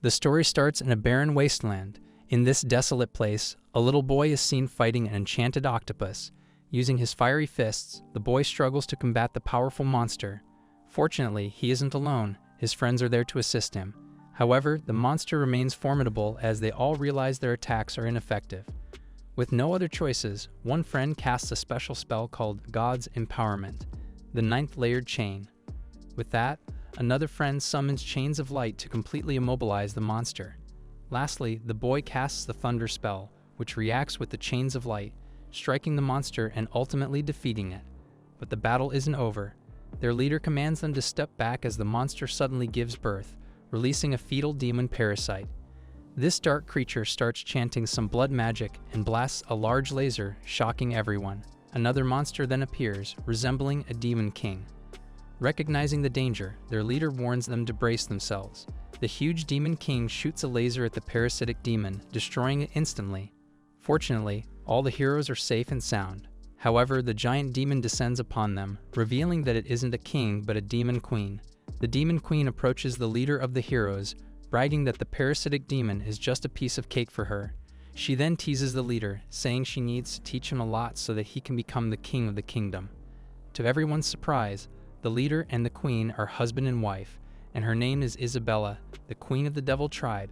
The story starts in a barren wasteland. In this desolate place, a little boy is seen fighting an enchanted octopus. Using his fiery fists, the boy struggles to combat the powerful monster. Fortunately, he isn't alone. His friends are there to assist him. However, the monster remains formidable as they all realize their attacks are ineffective. With no other choices, one friend casts a special spell called God's Empowerment, the 9th layered chain. With that, another friend summons chains of light to completely immobilize the monster. Lastly, the boy casts the thunder spell, which reacts with the chains of light, striking the monster and ultimately defeating it. But the battle isn't over. Their leader commands them to step back as the monster suddenly gives birth, releasing a fetal demon parasite. This dark creature starts chanting some blood magic and blasts a large laser, shocking everyone. Another monster then appears, resembling a demon king. Recognizing the danger, their leader warns them to brace themselves. The huge demon king shoots a laser at the parasitic demon, destroying it instantly. Fortunately, all the heroes are safe and sound. However, the giant demon descends upon them, revealing that it isn't a king but a demon queen. The demon queen approaches the leader of the heroes, bragging that the parasitic demon is just a piece of cake for her. She then teases the leader, saying she needs to teach him a lot so that he can become the king of the kingdom. To everyone's surprise, the leader and the queen are husband and wife, and her name is Isabella, the queen of the devil tribe.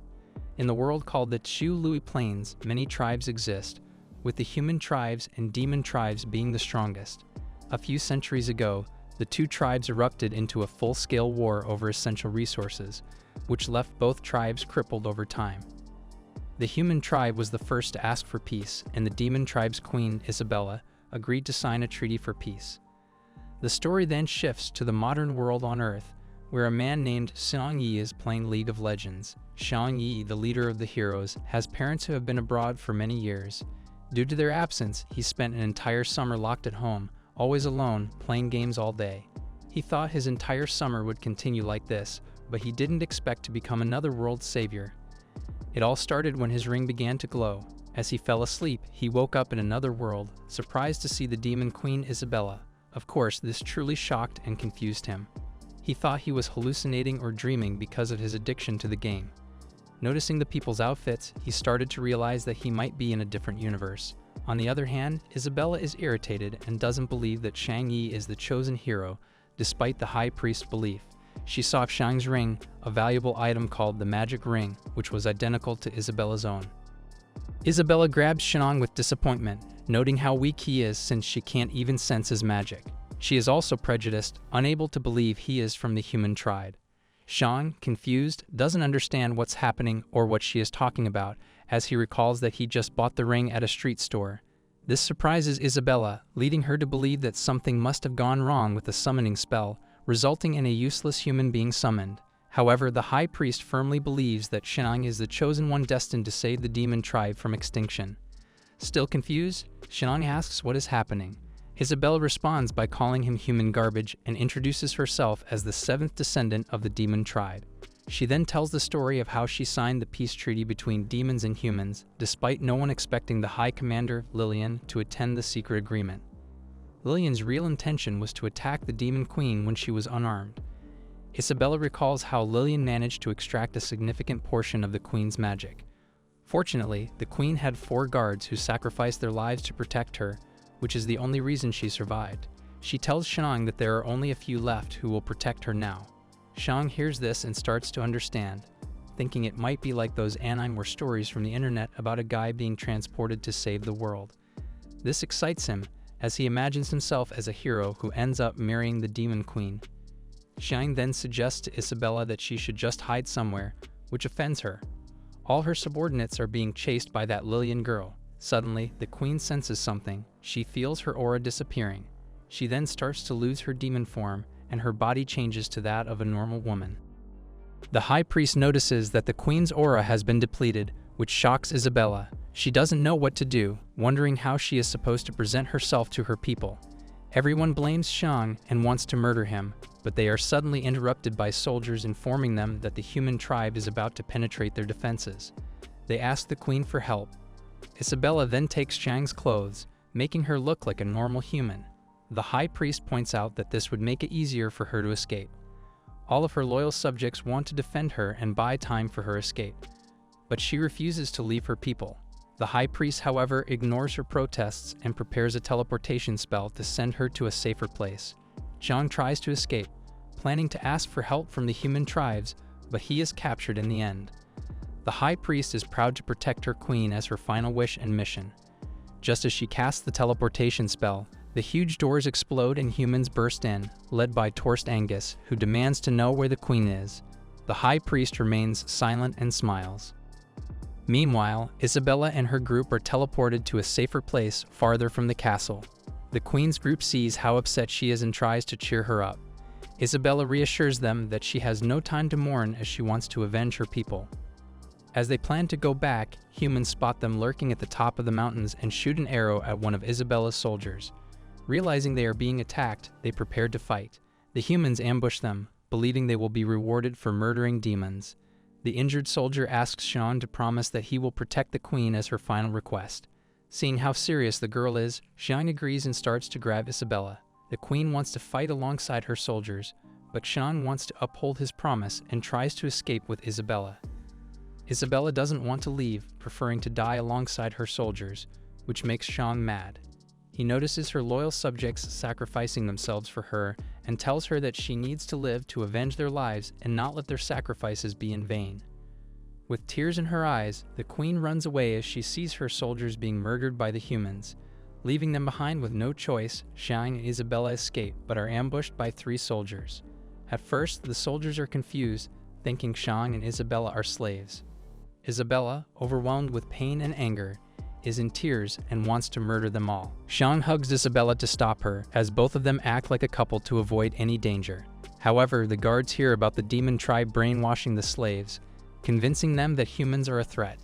In the world called the Chu Lui Plains, many tribes exist, with the human tribes and demon tribes being the strongest. A few centuries ago, the two tribes erupted into a full-scale war over essential resources, which left both tribes crippled over time. The human tribe was the first to ask for peace, and the demon tribe's queen, Isabella, agreed to sign a treaty for peace. The story then shifts to the modern world on Earth, where a man named Xiang Yi is playing League of Legends. Xiang Yi, the leader of the heroes, has parents who have been abroad for many years. Due to their absence, he spent an entire summer locked at home, always alone, playing games all day. He thought his entire summer would continue like this, but he didn't expect to become another world savior. It all started when his ring began to glow. As he fell asleep, he woke up in another world, surprised to see the demon queen Isabella. Of course, this truly shocked and confused him. He thought he was hallucinating or dreaming because of his addiction to the game. Noticing the people's outfits, he started to realize that he might be in a different universe. On the other hand, Isabella is irritated and doesn't believe that Xiang Yi is the chosen hero, despite the high priest's belief. She saw Xiang's ring, a valuable item called the magic ring, which was identical to Isabella's own. Isabella grabs Xiang with disappointment, noting how weak he is since she can't even sense his magic. She is also prejudiced, unable to believe he is from the human tribe. Xiang, confused, doesn't understand what's happening or what she is talking about, as he recalls that he just bought the ring at a street store. This surprises Isabella, leading her to believe that something must have gone wrong with the summoning spell, resulting in a useless human being summoned. However, the high priest firmly believes that Xiang is the chosen one destined to save the demon tribe from extinction. Still confused, Xiang asks what is happening. Isabella responds by calling him human garbage and introduces herself as the 7th descendant of the demon tribe. She then tells the story of how she signed the peace treaty between demons and humans, despite no one expecting the High Commander, Lillian, to attend the secret agreement. Lillian's real intention was to attack the demon queen when she was unarmed. Isabella recalls how Lillian managed to extract a significant portion of the queen's magic. Fortunately, the queen had 4 guards who sacrificed their lives to protect her, which is the only reason she survived. She tells Xiang that there are only a few left who will protect her now. Xiang hears this and starts to understand, thinking it might be like those anime war stories from the internet about a guy being transported to save the world. This excites him, as he imagines himself as a hero who ends up marrying the demon queen. Xiang then suggests to Isabella that she should just hide somewhere, which offends her. All her subordinates are being chased by that Lillian girl. Suddenly, the queen senses something. She feels her aura disappearing. She then starts to lose her demon form, and her body changes to that of a normal woman. The high priest notices that the queen's aura has been depleted, which shocks Isabella. She doesn't know what to do, wondering how she is supposed to present herself to her people. Everyone blames Xiang and wants to murder him, but they are suddenly interrupted by soldiers informing them that the human tribe is about to penetrate their defenses. They ask the queen for help. Isabella then takes Xiang's clothes, making her look like a normal human. The high priest points out that this would make it easier for her to escape. All of her loyal subjects want to defend her and buy time for her escape. But she refuses to leave her people. The high priest, however, ignores her protests and prepares a teleportation spell to send her to a safer place. Xiang tries to escape, planning to ask for help from the human tribes, but he is captured in the end. The high priest is proud to protect her queen as her final wish and mission. Just as she casts the teleportation spell, the huge doors explode and humans burst in, led by Torst Angus, who demands to know where the queen is. The high priest remains silent and smiles. Meanwhile, Isabella and her group are teleported to a safer place farther from the castle. The queen's group sees how upset she is and tries to cheer her up. Isabella reassures them that she has no time to mourn as she wants to avenge her people. As they plan to go back, humans spot them lurking at the top of the mountains and shoot an arrow at one of Isabella's soldiers. Realizing they are being attacked, they prepare to fight. The humans ambush them, believing they will be rewarded for murdering demons. The injured soldier asks Xiang to promise that he will protect the queen as her final request. Seeing how serious the girl is, Xiang agrees and starts to grab Isabella. The queen wants to fight alongside her soldiers, but Xiang wants to uphold his promise and tries to escape with Isabella. Isabella doesn't want to leave, preferring to die alongside her soldiers, which makes Xiang mad. He notices her loyal subjects sacrificing themselves for her and tells her that she needs to live to avenge their lives and not let their sacrifices be in vain. With tears in her eyes, the queen runs away as she sees her soldiers being murdered by the humans. Leaving them behind with no choice, Xiang and Isabella escape but are ambushed by 3 soldiers. At first, the soldiers are confused, thinking Xiang and Isabella are slaves. Isabella, overwhelmed with pain and anger, is in tears and wants to murder them all. Xiang hugs Isabella to stop her, as both of them act like a couple to avoid any danger. However, the guards hear about the demon tribe brainwashing the slaves, convincing them that humans are a threat.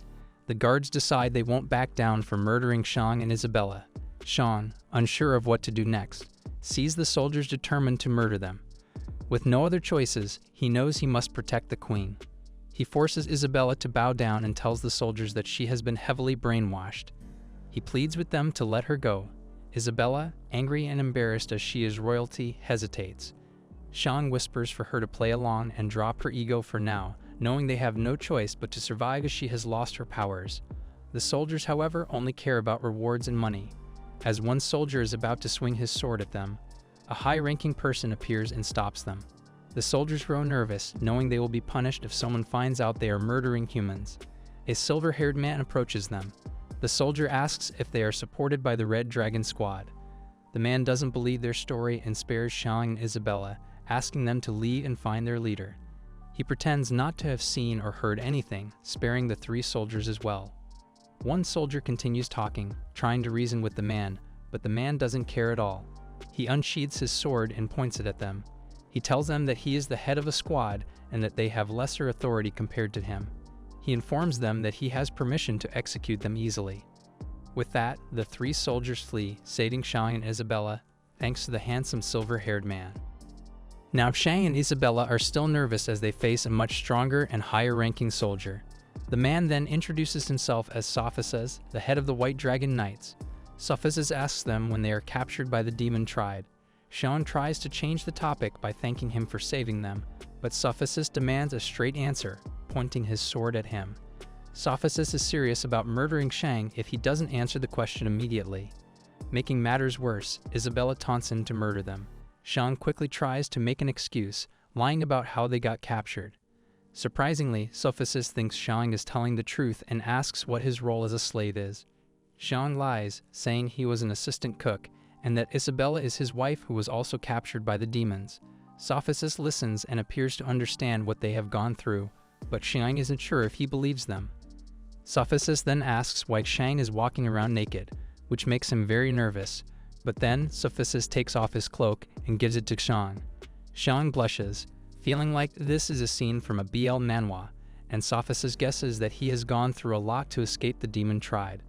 The guards decide they won't back down from murdering Xiang and Isabella. Xiang, unsure of what to do next, sees the soldiers determined to murder them. With no other choices, he knows he must protect the queen. He forces Isabella to bow down and tells the soldiers that she has been heavily brainwashed. He pleads with them to let her go. Isabella, angry and embarrassed as she is royalty, hesitates. Xiang whispers for her to play along and drop her ego for now, knowing they have no choice but to survive as she has lost her powers. The soldiers, however, only care about rewards and money. As one soldier is about to swing his sword at them, a high-ranking person appears and stops them. The soldiers grow nervous, knowing they will be punished if someone finds out they are murdering humans. A silver-haired man approaches them. The soldier asks if they are supported by the Red Dragon Squad. The man doesn't believe their story and spares Xiang and Isabella, asking them to leave and find their leader. He pretends not to have seen or heard anything, sparing the 3 soldiers as well. One soldier continues talking, trying to reason with the man, but the man doesn't care at all. He unsheathes his sword and points it at them. He tells them that he is the head of a squad and that they have lesser authority compared to him. He informs them that he has permission to execute them easily. With that, the 3 soldiers flee, saving Xiang and Isabella, thanks to the handsome silver-haired man. Now Xiang and Isabella are still nervous as they face a much stronger and higher-ranking soldier. The man then introduces himself as Sophices, the head of the White Dragon Knights. Sophices asks them when they are captured by the demon tribe. Xiang tries to change the topic by thanking him for saving them, but Sophices demands a straight answer, pointing his sword at him. Sophices is serious about murdering Xiang if he doesn't answer the question immediately. Making matters worse, Isabella taunts him to murder them. Xiang quickly tries to make an excuse, lying about how they got captured. Surprisingly, Sophices thinks Xiang is telling the truth and asks what his role as a slave is. Xiang lies, saying he was an assistant cook, and that Isabella is his wife who was also captured by the demons. Sophices listens and appears to understand what they have gone through, but Xiang isn't sure if he believes them. Sophices then asks why Xiang is walking around naked, which makes him very nervous, but then Sophices takes off his cloak and gives it to Xiang. Xiang blushes, feeling like this is a scene from a BL Manhwa, and Sophices guesses that he has gone through a lot to escape the demon tribe.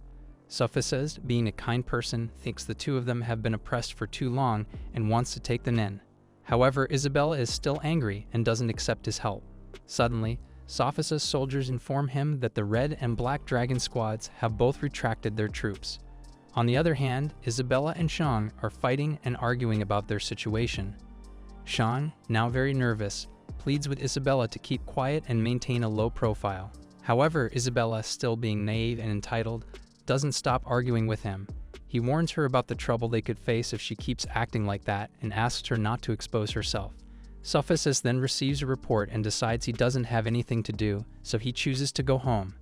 Sophices, being a kind person, thinks the 2 of them have been oppressed for too long and wants to take them in. However, Isabella is still angry and doesn't accept his help. Suddenly, Sophices' soldiers inform him that the Red and Black Dragon squads have both retracted their troops. On the other hand, Isabella and Xiang are fighting and arguing about their situation. Xiang, now very nervous, pleads with Isabella to keep quiet and maintain a low profile. However, Isabella, still being naive and entitled, doesn't stop arguing with him. He warns her about the trouble they could face if she keeps acting like that and asks her not to expose herself. Sophisis then receives a report and decides he doesn't have anything to do, so he chooses to go home.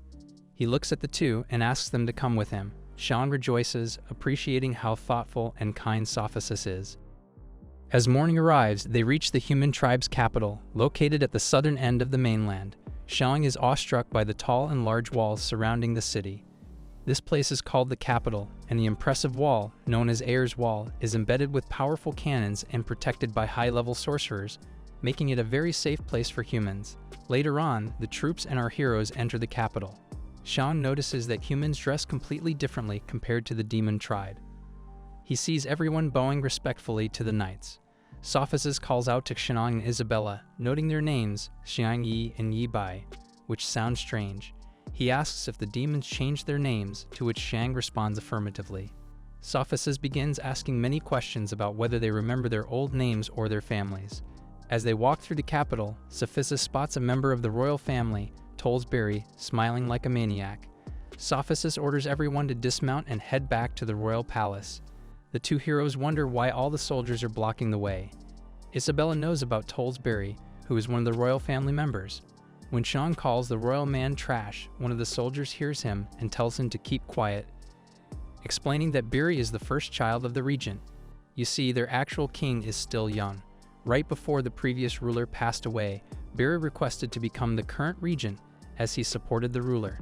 He looks at the two and asks them to come with him. Sean rejoices, appreciating how thoughtful and kind Sophisis is. As morning arrives, they reach the human tribe's capital, located at the southern end of the mainland. Xiang is awestruck by the tall and large walls surrounding the city. This place is called the capital, and the impressive wall, known as Ayer's Wall, is embedded with powerful cannons and protected by high-level sorcerers, making it a very safe place for humans. Later on, the troops and our heroes enter the capital. Xiang notices that humans dress completely differently compared to the demon tribe. He sees everyone bowing respectfully to the knights. Sophisis calls out to Xiang and Isabella, noting their names, Xiang Yi and Yi Bei, which sound strange. He asks if the demons changed their names, to which Xiang responds affirmatively. Sophisis begins asking many questions about whether they remember their old names or their families. As they walk through the capital, Sophisis spots a member of the royal family, Tollesbury, smiling like a maniac. Sophisis orders everyone to dismount and head back to the royal palace. The two heroes wonder why all the soldiers are blocking the way. Isabella knows about Tollesbury, who is one of the royal family members. When Xiang calls the royal man trash, one of the soldiers hears him and tells him to keep quiet, explaining that Biri is the first child of the regent. You see, their actual king is still young. Right before the previous ruler passed away, Biri requested to become the current regent as he supported the ruler.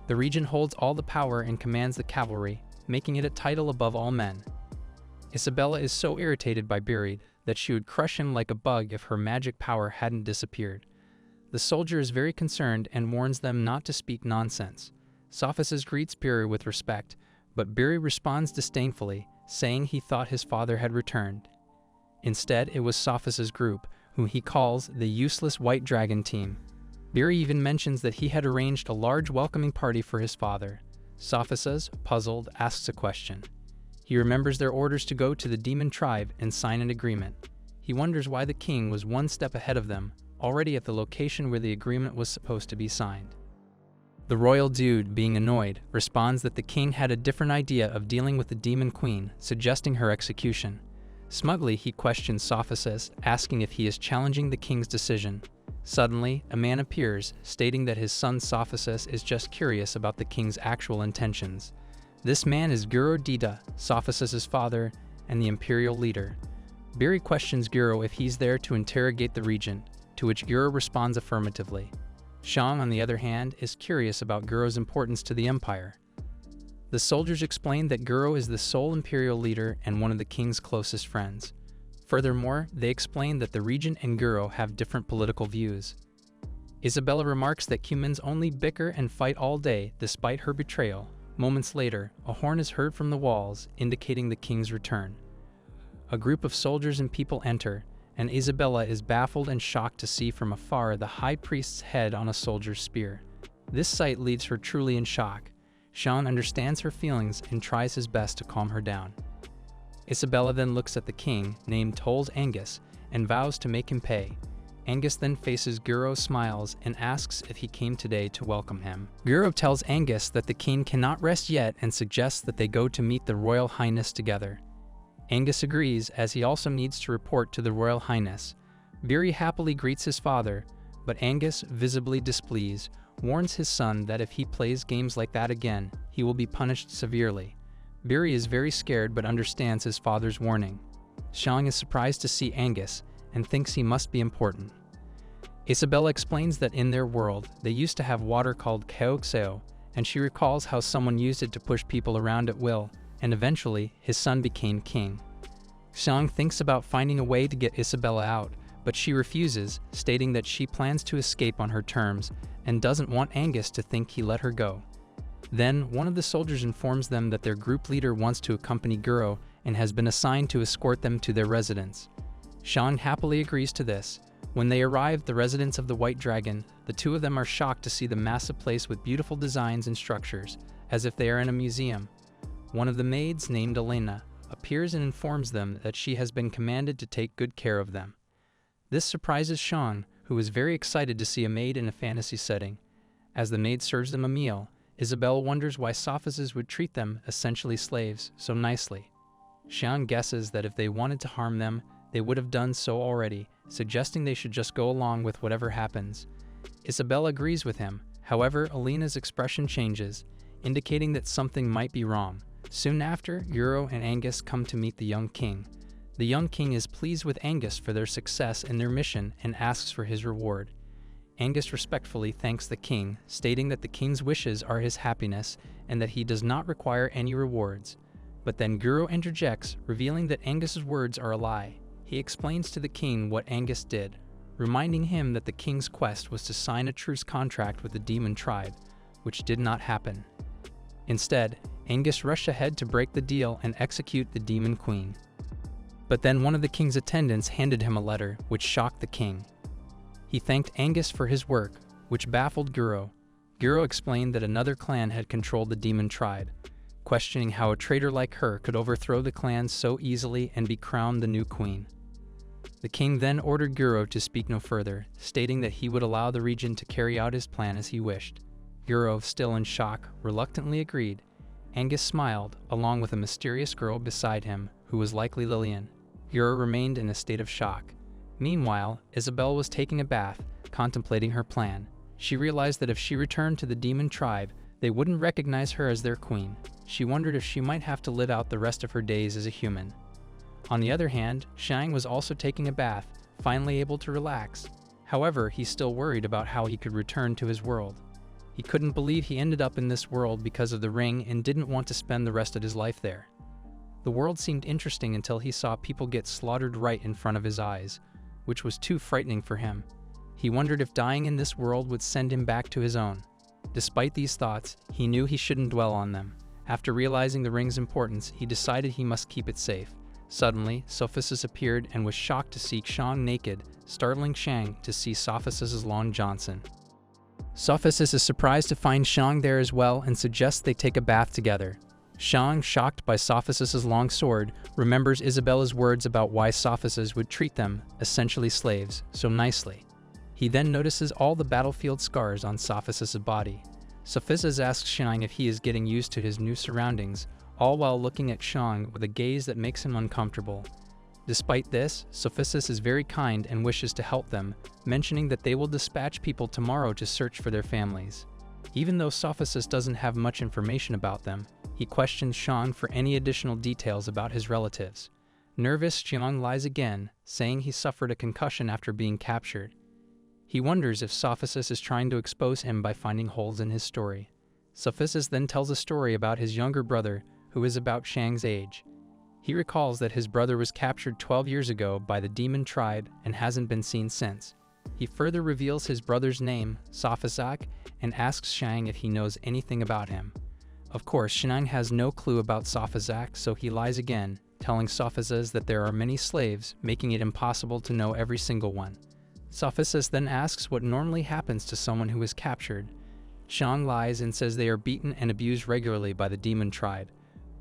The regent holds all the power and commands the cavalry, making it a title above all men. Isabella is so irritated by Biri that she would crush him like a bug if her magic power hadn't disappeared. The soldier is very concerned and warns them not to speak nonsense. Sophisis greets Biri with respect, but Biri responds disdainfully, saying he thought his father had returned. Instead, it was Sophisis' group, whom he calls the useless White Dragon team. Biri even mentions that he had arranged a large welcoming party for his father. Sophisis, puzzled, asks a question. He remembers their orders to go to the demon tribe and sign an agreement. He wonders why the king was one step ahead of them, already at the location where the agreement was supposed to be signed. The royal dude, being annoyed, responds that the king had a different idea of dealing with the demon queen, suggesting her execution. Smugly, he questions Sophisis, asking if he is challenging the king's decision. Suddenly, a man appears, stating that his son Sophisis is just curious about the king's actual intentions. This man is Guro Dida, Sophisis' father, and the imperial leader. Biri questions Guro if he's there to interrogate the regent, to which Guro responds affirmatively. Xiang, on the other hand, is curious about Guro's importance to the empire. The soldiers explain that Guro is the sole imperial leader and one of the king's closest friends. Furthermore, they explain that the regent and Guro have different political views. Isabella remarks that humans only bicker and fight all day despite her betrayal. Moments later, a horn is heard from the walls, indicating the king's return. A group of soldiers and people enter, and Isabella is baffled and shocked to see from afar the high priest's head on a soldier's spear. This sight leaves her truly in shock. Xiang understands her feelings and tries his best to calm her down. Isabella then looks at the king, named Tolls Angus, and vows to make him pay. Angus then faces Guro, smiles, and asks if he came today to welcome him. Guro tells Angus that the king cannot rest yet and suggests that they go to meet the royal highness together. Angus agrees, as he also needs to report to the royal highness. Biri happily greets his father, but Angus, visibly displeased, warns his son that if he plays games like that again, he will be punished severely. Biri is very scared but understands his father's warning. Xiang is surprised to see Angus and thinks he must be important. Isabella explains that in their world, they used to have water called Kaoxeo, and she recalls how someone used it to push people around at will, and eventually, his son became king. Xiang thinks about finding a way to get Isabella out, but she refuses, stating that she plans to escape on her terms and doesn't want Angus to think he let her go. Then, one of the soldiers informs them that their group leader wants to accompany Guro and has been assigned to escort them to their residence. Xiang happily agrees to this. When they arrive at the residence of the White Dragon, the two of them are shocked to see the massive place with beautiful designs and structures, as if they are in a museum. One of the maids, named Elena, appears and informs them that she has been commanded to take good care of them. This surprises Shang, who is very excited to see a maid in a fantasy setting. As the maid serves them a meal, Isabella wonders why sophists would treat them, essentially slaves, so nicely. Shang guesses that if they wanted to harm them, they would have done so already, suggesting they should just go along with whatever happens. Isabella agrees with him. However, Alina's expression changes, indicating that something might be wrong. Soon after, Euro and Angus come to meet the young king. The young king is pleased with Angus for their success in their mission and asks for his reward. Angus respectfully thanks the king, stating that the king's wishes are his happiness and that he does not require any rewards. But then Guru interjects, revealing that Angus's words are a lie. He explains to the king what Angus did, reminding him that the king's quest was to sign a truce contract with the demon tribe, which did not happen. Instead, Angus rushed ahead to break the deal and execute the demon queen. But then one of the king's attendants handed him a letter, which shocked the king. He thanked Angus for his work, which baffled Guru. Guru explained that another clan had controlled the demon tribe, questioning how a traitor like her could overthrow the clan so easily and be crowned the new queen. The king then ordered Guru to speak no further, stating that he would allow the region to carry out his plan as he wished. Guru, still in shock, reluctantly agreed. Angus smiled, along with a mysterious girl beside him, who was likely Lillian. Guru remained in a state of shock. Meanwhile, Isabella was taking a bath, contemplating her plan. She realized that if she returned to the demon tribe, they wouldn't recognize her as their queen. She wondered if she might have to live out the rest of her days as a human. On the other hand, Shang was also taking a bath, finally able to relax. However, he still worried about how he could return to his world. He couldn't believe he ended up in this world because of the ring and didn't want to spend the rest of his life there. The world seemed interesting until he saw people get slaughtered right in front of his eyes, which was too frightening for him. He wondered if dying in this world would send him back to his own. Despite these thoughts, he knew he shouldn't dwell on them. After realizing the ring's importance, he decided he must keep it safe. Suddenly, Sophisis appeared and was shocked to see Shang naked, startling Shang to see Sophisis' Lon Johnson. Sophisis is surprised to find Shang there as well and suggests they take a bath together. Shang, shocked by Sophisis' long sword, remembers Isabella's words about why Sophisis would treat them, essentially slaves, so nicely. He then notices all the battlefield scars on Sophisis' body. Sophisis asks Shang if he is getting used to his new surroundings, all while looking at Shang with a gaze that makes him uncomfortable. Despite this, Sophisis is very kind and wishes to help them, mentioning that they will dispatch people tomorrow to search for their families. Even though Sophisis doesn't have much information about them, he questions Shang for any additional details about his relatives. Nervous, Shang lies again, saying he suffered a concussion after being captured. He wonders if Sophisis is trying to expose him by finding holes in his story. Sophisis then tells a story about his younger brother, who is about Shang's age. He recalls that his brother was captured 12 years ago by the demon tribe and hasn't been seen since. He further reveals his brother's name, Sophisak, and asks Shang if he knows anything about him. Of course, Shang has no clue about Sophisak, so he lies again, telling Sophisis that there are many slaves, making it impossible to know every single one. Sophisis then asks what normally happens to someone who is captured. Shang lies and says they are beaten and abused regularly by the demon tribe,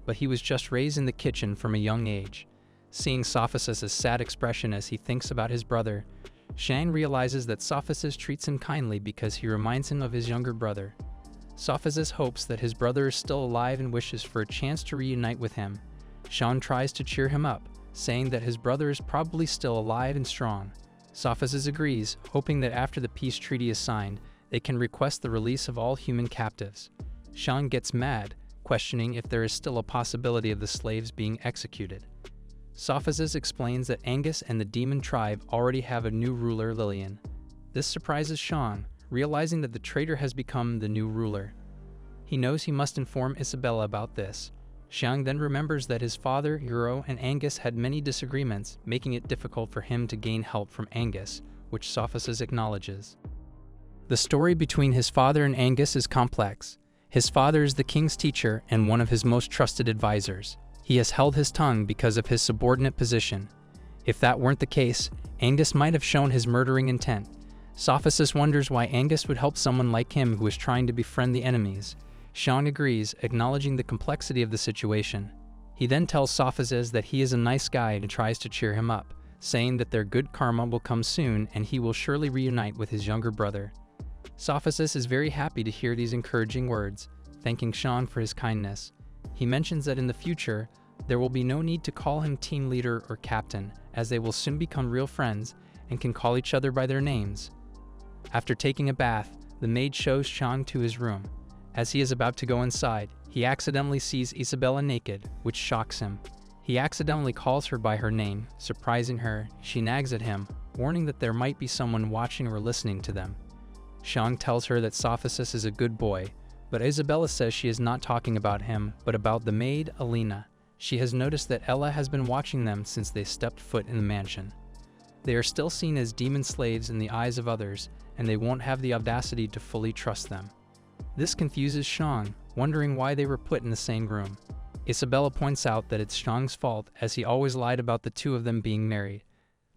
but he was just raised in the kitchen from a young age. Seeing Sophisis' sad expression as he thinks about his brother, Shang realizes that Sophisis treats him kindly because he reminds him of his younger brother. Sophisis hopes that his brother is still alive and wishes for a chance to reunite with him. Shang tries to cheer him up, saying that his brother is probably still alive and strong. Sophisis agrees, hoping that after the peace treaty is signed, they can request the release of all human captives. Shang gets mad, questioning if there is still a possibility of the slaves being executed. Sophisis explains that Angus and the demon tribe already have a new ruler, Lillian. This surprises Shang, realizing that the traitor has become the new ruler. He knows he must inform Isabella about this. Shang then remembers that his father, Euro, and Angus had many disagreements, making it difficult for him to gain help from Angus, which Sophisis acknowledges. The story between his father and Angus is complex. His father is the king's teacher and one of his most trusted advisors. He has held his tongue because of his subordinate position. If that weren't the case, Angus might have shown his murdering intent. Sophisis wonders why Angus would help someone like him who is trying to befriend the enemies. Shang agrees, acknowledging the complexity of the situation. He then tells Sophisis that he is a nice guy and tries to cheer him up, saying that their good karma will come soon and he will surely reunite with his younger brother. Sophisis is very happy to hear these encouraging words, thanking Sean for his kindness. He mentions that in the future, there will be no need to call him team leader or captain, as they will soon become real friends and can call each other by their names. After taking a bath, the maid shows Sean to his room. As he is about to go inside, he accidentally sees Isabella naked, which shocks him. He accidentally calls her by her name, surprising her. She nags at him, warning that there might be someone watching or listening to them. Sean tells her that Sophisis is a good boy, but Isabella says she is not talking about him, but about the maid, Alina. She has noticed that Ella has been watching them since they stepped foot in the mansion. They are still seen as demon slaves in the eyes of others, and they won't have the audacity to fully trust them. This confuses Sean, wondering why they were put in the same room. Isabella points out that it's Sean's fault, as he always lied about the two of them being married.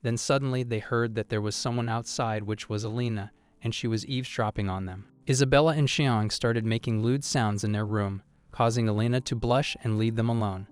Then suddenly they heard that there was someone outside, which was Alina, and she was eavesdropping on them. Isabella and Xiang started making lewd sounds in their room, causing Alina to blush and leave them alone.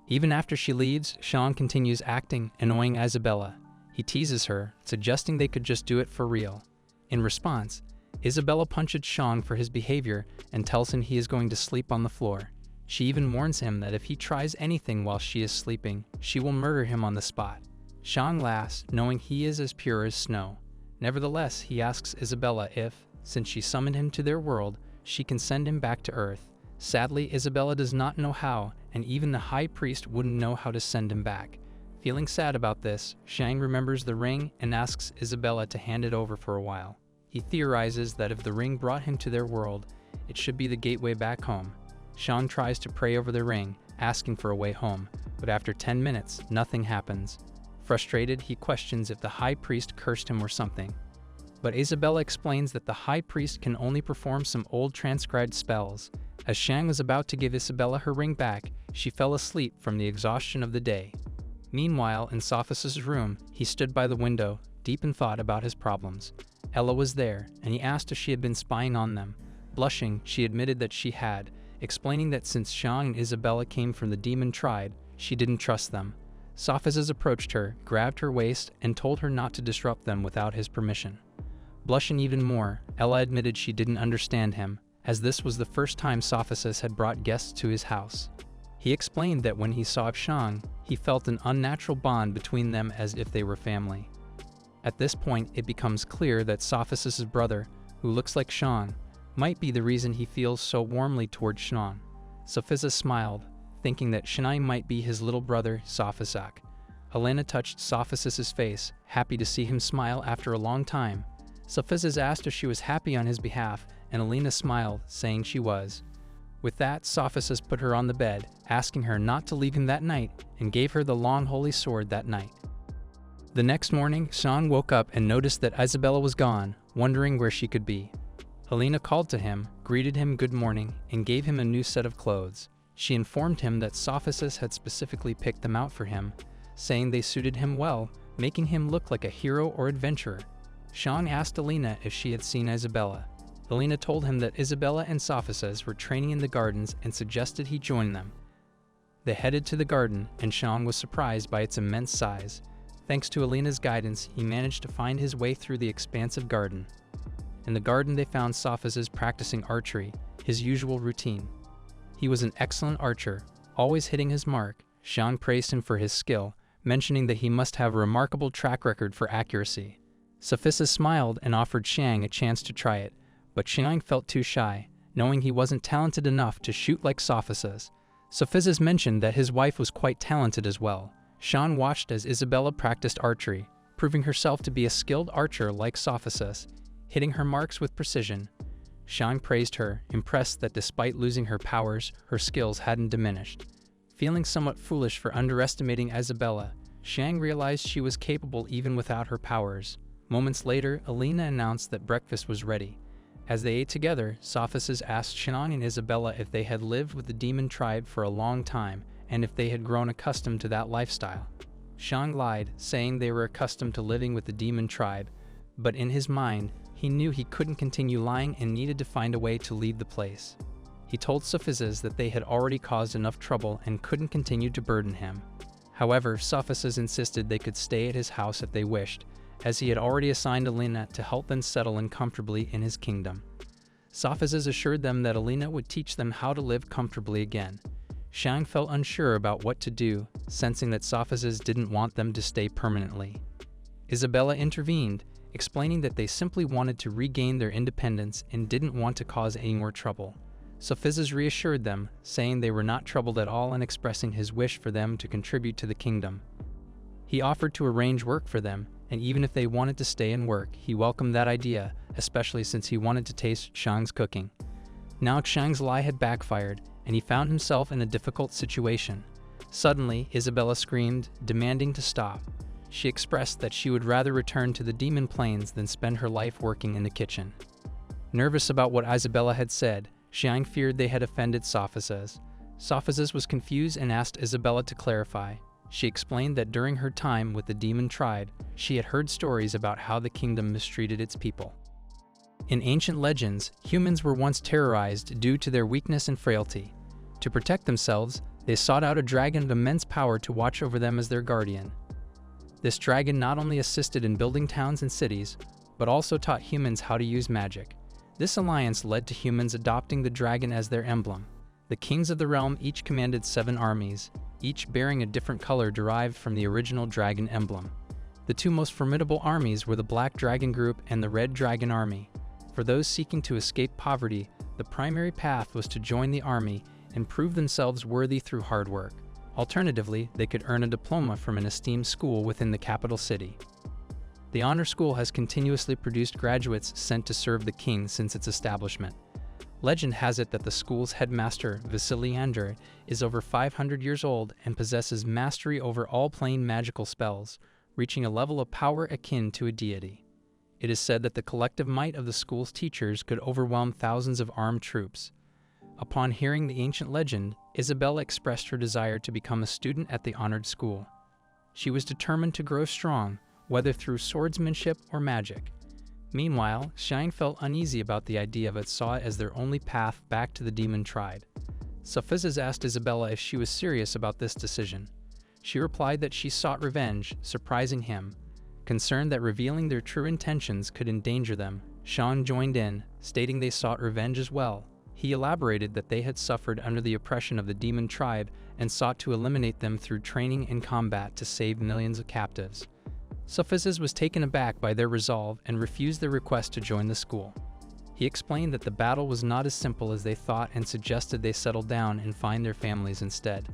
Even after she leaves, Xiang continues acting, annoying Isabella. He teases her, suggesting they could just do it for real. In response, Isabella punches Xiang for his behavior and tells him he is going to sleep on the floor. She even warns him that if he tries anything while she is sleeping, she will murder him on the spot. Xiang laughs, knowing he is as pure as snow. Nevertheless, he asks Isabella if, since she summoned him to their world, she can send him back to Earth. Sadly, Isabella does not know how, and even the high priest wouldn't know how to send him back. Feeling sad about this, Xiang remembers the ring and asks Isabella to hand it over for a while. He theorizes that if the ring brought him to their world, it should be the gateway back home. Xiang tries to pray over the ring, asking for a way home, but after 10 minutes, nothing happens. Frustrated, he questions if the high priest cursed him or something. But Isabella explains that the high priest can only perform some old transcribed spells. As Xiang was about to give Isabella her ring back, she fell asleep from the exhaustion of the day. Meanwhile, in Sophisis' room, he stood by the window, deep in thought about his problems. Ella was there, and he asked if she had been spying on them. Blushing, she admitted that she had, explaining that since Xiang and Isabella came from the demon tribe, she didn't trust them. Sophisis approached her, grabbed her waist, and told her not to disrupt them without his permission. Blushing even more, Ella admitted she didn't understand him, as this was the first time Sophisis had brought guests to his house. He explained that when he saw Xiang, he felt an unnatural bond between them as if they were family. At this point, it becomes clear that Sophisis' brother, who looks like Xiang, might be the reason he feels so warmly towards Xiang. Sophisis smiled, thinking that Xiang might be his little brother, Sophisak. Elena touched Sophisis' face, happy to see him smile after a long time. Sophisis asked if she was happy on his behalf, and Elena smiled, saying she was. With that, Sophisis put her on the bed, asking her not to leave him that night, and gave her the long holy sword that night. The next morning, Xiang woke up and noticed that Isabella was gone, wondering where she could be. Helena called to him, greeted him good morning, and gave him a new set of clothes. She informed him that Sophisis had specifically picked them out for him, saying they suited him well, making him look like a hero or adventurer. Xiang asked Helena if she had seen Isabella. Helena told him that Isabella and Sophisis were training in the gardens and suggested he join them. They headed to the garden, and Xiang was surprised by its immense size. Thanks to Helena's guidance, he managed to find his way through the expansive garden. In the garden, they found Sophisis practicing archery, his usual routine. He was an excellent archer, always hitting his mark. Xiang praised him for his skill, mentioning that he must have a remarkable track record for accuracy. Sophisis smiled and offered Xiang a chance to try it, but Xiang felt too shy, knowing he wasn't talented enough to shoot like Sophisis. Sophisis mentioned that his wife was quite talented as well. Xiang watched as Isabella practiced archery, proving herself to be a skilled archer like Sophisis, hitting her marks with precision. Xiang praised her, impressed that despite losing her powers, her skills hadn't diminished. Feeling somewhat foolish for underestimating Isabella, Xiang realized she was capable even without her powers. Moments later, Alina announced that breakfast was ready. As they ate together, Sophisis asked Xiang and Isabella if they had lived with the demon tribe for a long time and if they had grown accustomed to that lifestyle. Xiang lied, saying they were accustomed to living with the demon tribe, but in his mind, he knew he couldn't continue lying and needed to find a way to leave the place. He told Sophisis that they had already caused enough trouble and couldn't continue to burden him. However, Sophices insisted they could stay at his house if they wished, as he had already assigned Alina to help them settle in comfortably in his kingdom. Sophices assured them that Alina would teach them how to live comfortably again. Xiang felt unsure about what to do, sensing that Sophices didn't want them to stay permanently. Isabella intervened, explaining that they simply wanted to regain their independence and didn't want to cause any more trouble. Sophices reassured them, saying they were not troubled at all and expressing his wish for them to contribute to the kingdom. He offered to arrange work for them, and even if they wanted to stay and work, he welcomed that idea, especially since he wanted to taste Xiang's cooking. Now Xiang's lie had backfired, and he found himself in a difficult situation. Suddenly, Isabella screamed, demanding to stop. She expressed that she would rather return to the demon plains than spend her life working in the kitchen. Nervous about what Isabella had said, Xiang feared they had offended Sophices. Sophices was confused and asked Isabella to clarify. She explained that during her time with the demon tribe, she had heard stories about how the kingdom mistreated its people. In ancient legends, humans were once terrorized due to their weakness and frailty. To protect themselves, they sought out a dragon of immense power to watch over them as their guardian. This dragon not only assisted in building towns and cities, but also taught humans how to use magic. This alliance led to humans adopting the dragon as their emblem. The kings of the realm each commanded 7 armies, each bearing a different color derived from the original dragon emblem. The 2 most formidable armies were the Black Dragon Group and the Red Dragon Army. For those seeking to escape poverty, the primary path was to join the army and prove themselves worthy through hard work. Alternatively, they could earn a diploma from an esteemed school within the capital city. The honor school has continuously produced graduates sent to serve the king since its establishment. Legend has it that the school's headmaster, Vasily Andrei, is over 500 years old and possesses mastery over all plane magical spells, reaching a level of power akin to a deity. It is said that the collective might of the school's teachers could overwhelm thousands of armed troops. Upon hearing the ancient legend, Isabella expressed her desire to become a student at the honored school. She was determined to grow strong, whether through swordsmanship or magic. Meanwhile, Xiang felt uneasy about the idea but saw it as their only path back to the demon tribe. Sophices asked Isabella if she was serious about this decision. She replied that she sought revenge, surprising him. Concerned that revealing their true intentions could endanger them, Xiang joined in, stating they sought revenge as well. He elaborated that they had suffered under the oppression of the demon tribe and sought to eliminate them through training and combat to save millions of captives. Sophices was taken aback by their resolve and refused their request to join the school. He explained that the battle was not as simple as they thought and suggested they settle down and find their families instead.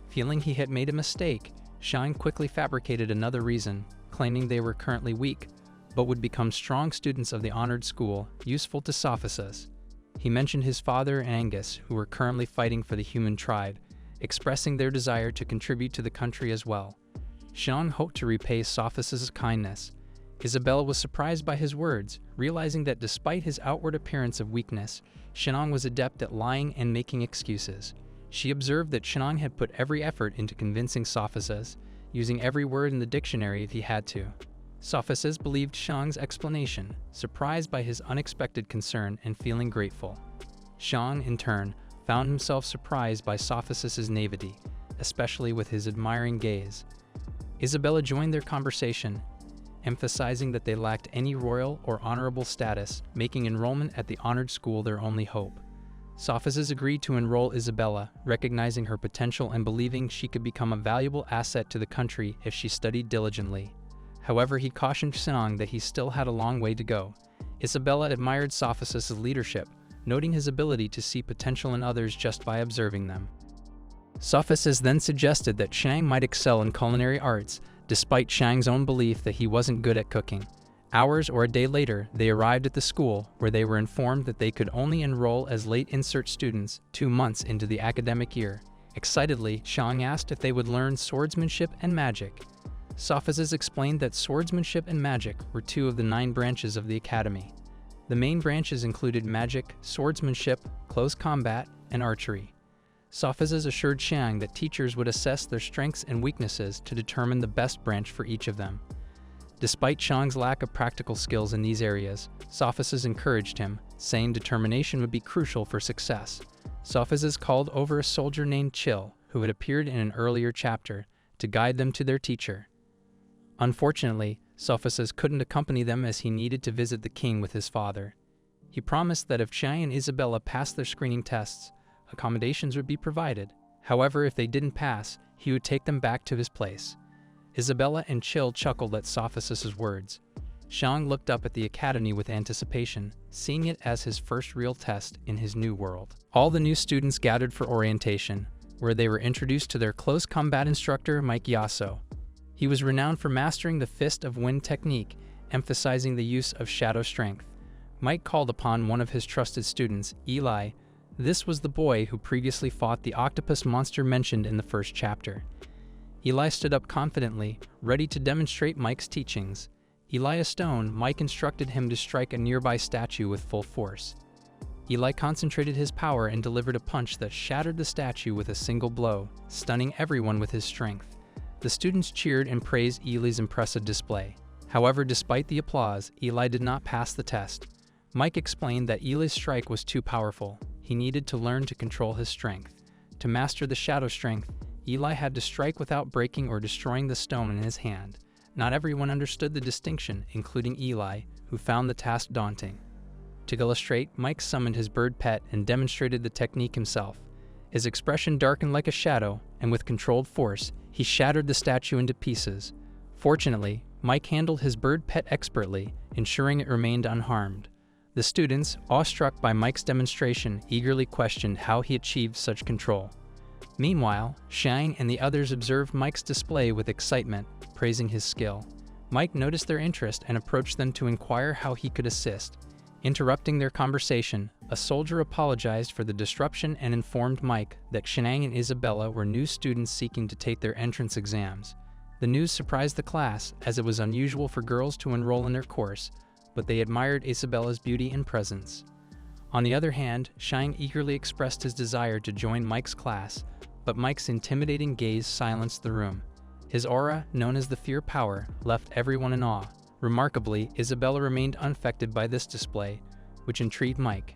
Feeling he had made a mistake, Xiang quickly fabricated another reason, claiming they were currently weak, but would become strong students of the honored school, useful to Sophices. He mentioned his father and Angus, who were currently fighting for the human tribe, expressing their desire to contribute to the country as well. Xiang hoped to repay Sophices' kindness. Isabella was surprised by his words, realizing that despite his outward appearance of weakness, Xiang was adept at lying and making excuses. She observed that Xiang had put every effort into convincing Sophices, using every word in the dictionary if he had to. Sophices believed Xiang's explanation, surprised by his unexpected concern and feeling grateful. Xiang, in turn, found himself surprised by Sophices' naivety, especially with his admiring gaze. Isabella joined their conversation, emphasizing that they lacked any royal or honorable status, making enrollment at the honored school their only hope. Sophices agreed to enroll Isabella, recognizing her potential and believing she could become a valuable asset to the country if she studied diligently. However, he cautioned Xiang that he still had a long way to go. Isabella admired Sophices' leadership, noting his ability to see potential in others just by observing them. Sophices then suggested that Xiang might excel in culinary arts, despite Xiang's own belief that he wasn't good at cooking. Hours or a day later, they arrived at the school, where they were informed that they could only enroll as late insert students 2 months into the academic year. Excitedly, Xiang asked if they would learn swordsmanship and magic. Sophices explained that swordsmanship and magic were 2 of the 9 branches of the academy. The main branches included magic, swordsmanship, close combat, and archery. Sophices assured Xiang that teachers would assess their strengths and weaknesses to determine the best branch for each of them. Despite Xiang's lack of practical skills in these areas, Sophices encouraged him, saying determination would be crucial for success. Sophices called over a soldier named Chill, who had appeared in an earlier chapter, to guide them to their teacher. Unfortunately, Sophocles couldn't accompany them as he needed to visit the king with his father. He promised that if Chiang and Isabella passed their screening tests, accommodations would be provided. However, if they didn't pass, he would take them back to his place. Isabella and Chill chuckled at Sophocles' words. Chiang looked up at the academy with anticipation, seeing it as his first real test in his new world. All the new students gathered for orientation, where they were introduced to their close combat instructor, Mike Yasso. He was renowned for mastering the Fist of Wind technique, emphasizing the use of shadow strength. Mike called upon one of his trusted students, Eli. This was the boy who previously fought the octopus monster mentioned in the first chapter. Eli stood up confidently, ready to demonstrate Mike's teachings. Eli a stone, Mike instructed him to strike a nearby statue with full force. Eli concentrated his power and delivered a punch that shattered the statue with a single blow, stunning everyone with his strength. The students cheered and praised Eli's impressive display. However, despite the applause, Eli did not pass the test. Mike explained that Eli's strike was too powerful. He needed to learn to control his strength. To master the shadow strength, Eli had to strike without breaking or destroying the stone in his hand. Not everyone understood the distinction, including Eli, who found the task daunting. To illustrate, Mike summoned his bird pet and demonstrated the technique himself. His expression darkened like a shadow, and with controlled force, he shattered the statue into pieces. Fortunately, Mike handled his bird pet expertly, ensuring it remained unharmed. The students, awestruck by Mike's demonstration, eagerly questioned how he achieved such control. Meanwhile, Chiang and the others observed Mike's display with excitement, praising his skill. Mike noticed their interest and approached them to inquire how he could assist. Interrupting their conversation, a soldier apologized for the disruption and informed Mike that Chiang and Isabella were new students seeking to take their entrance exams. The news surprised the class, as it was unusual for girls to enroll in their course, but they admired Isabella's beauty and presence. On the other hand, Chiang eagerly expressed his desire to join Mike's class, but Mike's intimidating gaze silenced the room. His aura, known as the Fear Power, left everyone in awe. Remarkably, Isabella remained unaffected by this display, which intrigued Mike.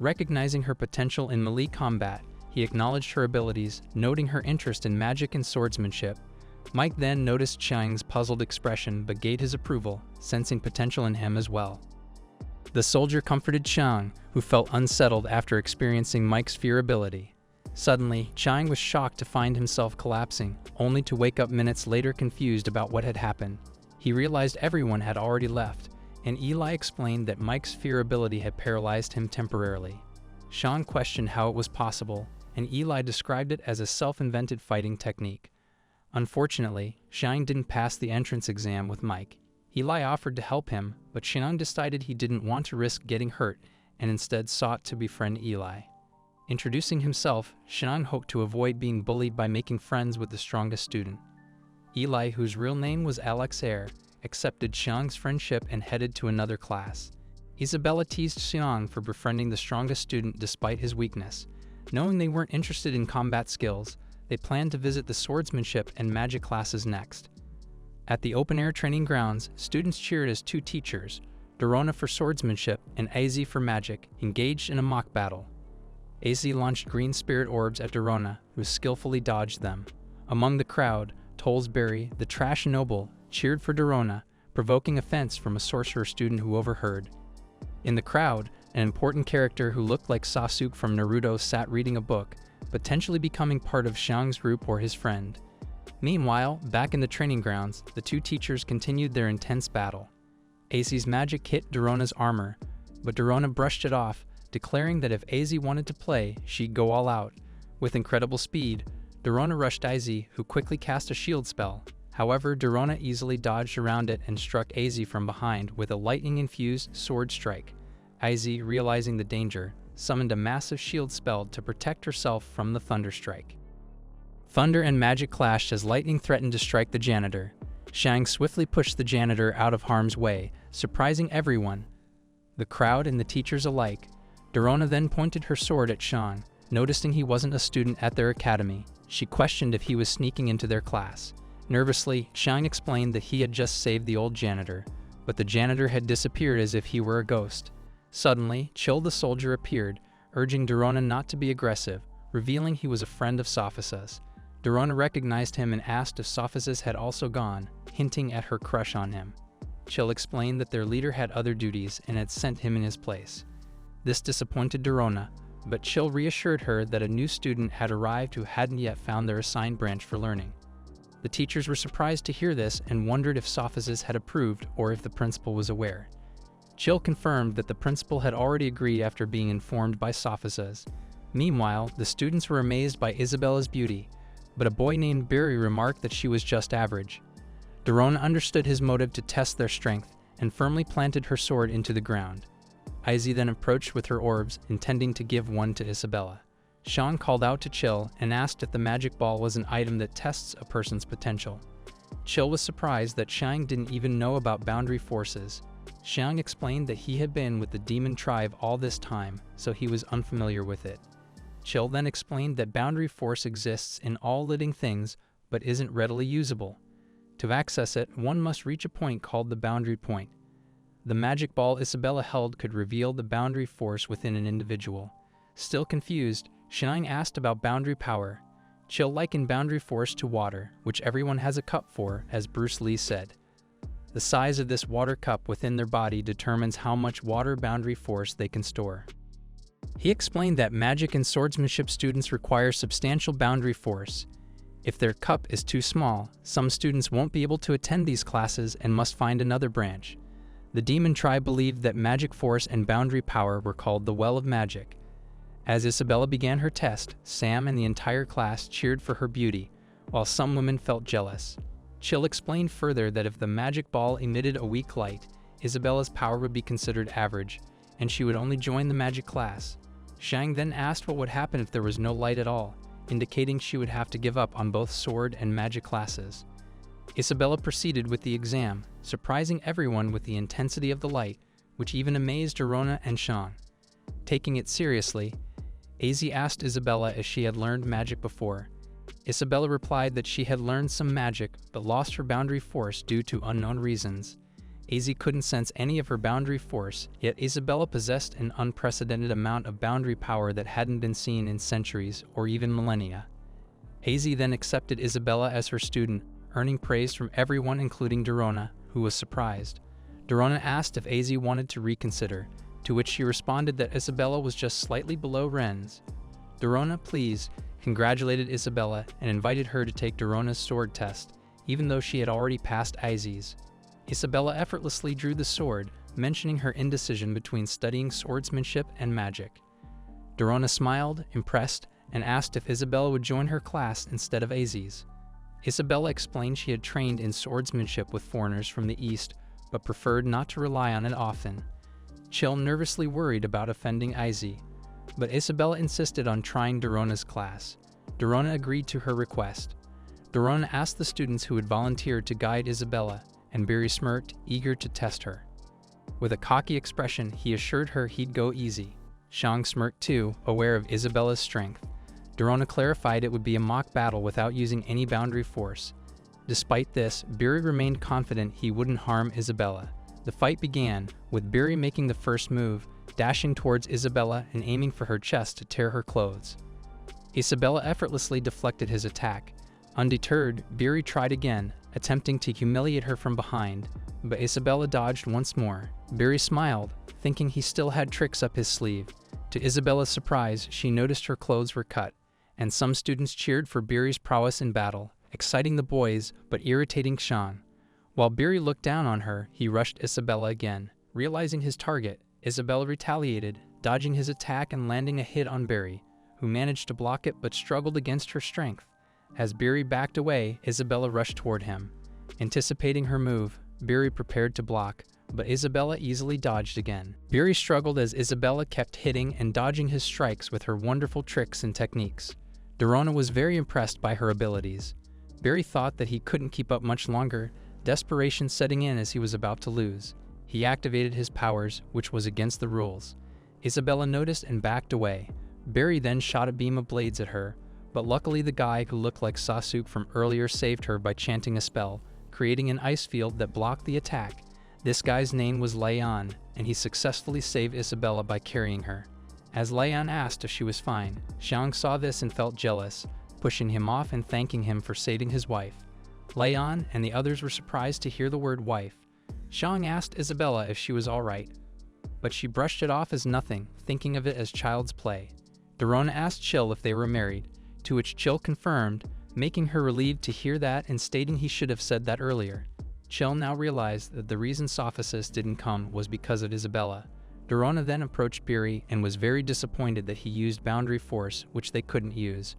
Recognizing her potential in melee combat, he acknowledged her abilities, noting her interest in magic and swordsmanship. Mike then noticed Chiang's puzzled expression but gave his approval, sensing potential in him as well. The soldier comforted Chiang, who felt unsettled after experiencing Mike's fear ability. Suddenly, Chiang was shocked to find himself collapsing, only to wake up minutes later confused about what had happened. He realized everyone had already left, and Eli explained that Mike's fear ability had paralyzed him temporarily. Chiang questioned how it was possible, and Eli described it as a self-invented fighting technique. Unfortunately, Chiang didn't pass the entrance exam with Mike. Eli offered to help him, but Chiang decided he didn't want to risk getting hurt and instead sought to befriend Eli. Introducing himself, Chiang hoped to avoid being bullied by making friends with the strongest student. Eli, whose real name was Alex Air, accepted Chiang's friendship and headed to another class. Isabella teased Chiang for befriending the strongest student despite his weakness. Knowing they weren't interested in combat skills, they planned to visit the swordsmanship and magic classes next. At the open-air training grounds, students cheered as two teachers, Dorona for swordsmanship and Az for magic, engaged in a mock battle. Az launched green spirit orbs at Dorona, who skillfully dodged them. Among the crowd, Tollsbury, the trash noble, cheered for Dorona, provoking offense from a sorcerer student who overheard. In the crowd, an important character who looked like Sasuke from Naruto sat reading a book, potentially becoming part of Xiang's group or his friend. Meanwhile, back in the training grounds, the two teachers continued their intense battle. Az's magic hit Dorona's armor, but Dorona brushed it off, declaring that if Az wanted to play, she'd go all out. With incredible speed, Dorona rushed Az, who quickly cast a shield spell. However, Dorona easily dodged around it and struck Az from behind with a lightning-infused sword strike. Az, realizing the danger, summoned a massive shield spell to protect herself from the thunder strike. Thunder and magic clashed as lightning threatened to strike the janitor. Chiang swiftly pushed the janitor out of harm's way, surprising everyone, the crowd and the teachers alike. Dorona then pointed her sword at Chiang. Noticing he wasn't a student at their academy, she questioned if he was sneaking into their class. Nervously, Chiang explained that he had just saved the old janitor, but the janitor had disappeared as if he were a ghost. Suddenly, Chill the soldier appeared, urging Dorona not to be aggressive, revealing he was a friend of Sophocles. Dorona recognized him and asked if Sophisis had also gone, hinting at her crush on him. Chill explained that their leader had other duties and had sent him in his place. This disappointed Dorona, but Chill reassured her that a new student had arrived who hadn't yet found their assigned branch for learning. The teachers were surprised to hear this and wondered if Sophisis had approved or if the principal was aware. Chill confirmed that the principal had already agreed after being informed by Sophisis. Meanwhile, the students were amazed by Isabella's beauty, but a boy named Barry remarked that she was just average. Dorona understood his motive to test their strength and firmly planted her sword into the ground. Izzy then approached with her orbs, intending to give one to Isabella. Sean called out to Chill and asked if the magic ball was an item that tests a person's potential. Chill was surprised that Xiang didn't even know about boundary forces. Xiang explained that he had been with the demon tribe all this time, so he was unfamiliar with it. Chill then explained that boundary force exists in all living things, but isn't readily usable. To access it, one must reach a point called the boundary point. The magic ball Isabella held could reveal the boundary force within an individual. Still confused, Xiang asked about boundary power. Chill likened boundary force to water, which everyone has a cup for, as Bruce Lee said. The size of this water cup within their body determines how much water boundary force they can store. He explained that magic and swordsmanship students require substantial boundary force. If their cup is too small, some students won't be able to attend these classes and must find another branch. The demon tribe believed that magic force and boundary power were called the Well of Magic. As Isabella began her test, Sam and the entire class cheered for her beauty, while some women felt jealous. Chill explained further that if the magic ball emitted a weak light, Isabella's power would be considered average, and she would only join the magic class. Xiang then asked what would happen if there was no light at all, indicating she would have to give up on both sword and magic classes. Isabella proceeded with the exam, surprising everyone with the intensity of the light, which even amazed Dorona and Sean. Taking it seriously, Az asked Isabella if she had learned magic before. Isabella replied that she had learned some magic but lost her boundary force due to unknown reasons. Az couldn't sense any of her boundary force, yet Isabella possessed an unprecedented amount of boundary power that hadn't been seen in centuries or even millennia. Az then accepted Isabella as her student, earning praise from everyone including Dorona, who was surprised. Dorona asked if Az wanted to reconsider, to which she responded that Isabella was just slightly below Ren's. Dorona, pleased, congratulated Isabella and invited her to take Dorona's sword test, even though she had already passed Izzy's. Isabella effortlessly drew the sword, mentioning her indecision between studying swordsmanship and magic. Dorona smiled, impressed, and asked if Isabella would join her class instead of Az's. Isabella explained she had trained in swordsmanship with foreigners from the East, but preferred not to rely on it often. Chill nervously worried about offending Izzy, but Isabella insisted on trying Dorona's class. Dorona agreed to her request. Dorona asked the students who had volunteered to guide Isabella, and Barry smirked, eager to test her. With a cocky expression, he assured her he'd go easy. Xiang smirked too, aware of Isabella's strength. Dorona clarified it would be a mock battle without using any boundary force. Despite this, Barry remained confident he wouldn't harm Isabella. The fight began, with Barry making the first move, dashing towards Isabella and aiming for her chest to tear her clothes. Isabella effortlessly deflected his attack. Undeterred, Barry tried again, attempting to humiliate her from behind, but Isabella dodged once more. Barry smiled, thinking he still had tricks up his sleeve. To Isabella's surprise, she noticed her clothes were cut, and some students cheered for Barry's prowess in battle, exciting the boys but irritating Sean. While Barry looked down on her, he rushed Isabella again. Realizing his target, Isabella retaliated, dodging his attack and landing a hit on Barry, who managed to block it but struggled against her strength. As Barry backed away, Isabella rushed toward him. Anticipating her move, Barry prepared to block, but Isabella easily dodged again. Barry struggled as Isabella kept hitting and dodging his strikes with her wonderful tricks and techniques. Dorona was very impressed by her abilities. Barry thought that he couldn't keep up much longer, desperation setting in as he was about to lose. He activated his powers, which was against the rules. Isabella noticed and backed away. Barry then shot a beam of blades at her, but luckily the guy who looked like Sasuke from earlier saved her by chanting a spell, creating an ice field that blocked the attack. This guy's name was Leon, and he successfully saved Isabella by carrying her. As Leon asked if she was fine, Xiang saw this and felt jealous, pushing him off and thanking him for saving his wife. Leon and the others were surprised to hear the word wife. Xiang asked Isabella if she was all right, but she brushed it off as nothing, thinking of it as child's play. Dorona asked Chill if they were married, to which Chill confirmed, making her relieved to hear that and stating he should have said that earlier. Chill now realized that the reason Sophisis didn't come was because of Isabella. Dorona then approached Biri and was very disappointed that he used boundary force, which they couldn't use.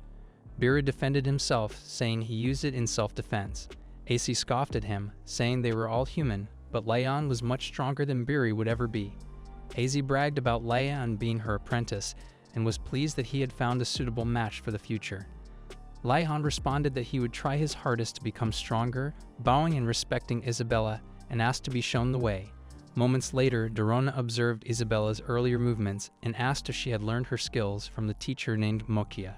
Biri defended himself, saying he used it in self-defense. AC scoffed at him, saying they were all human, but Leon was much stronger than Biri would ever be. Az bragged about Leon being her apprentice and was pleased that he had found a suitable match for the future. Leon responded that he would try his hardest to become stronger, bowing and respecting Isabella, and asked to be shown the way. Moments later, Dorona observed Isabella's earlier movements and asked if she had learned her skills from the teacher named Mokia.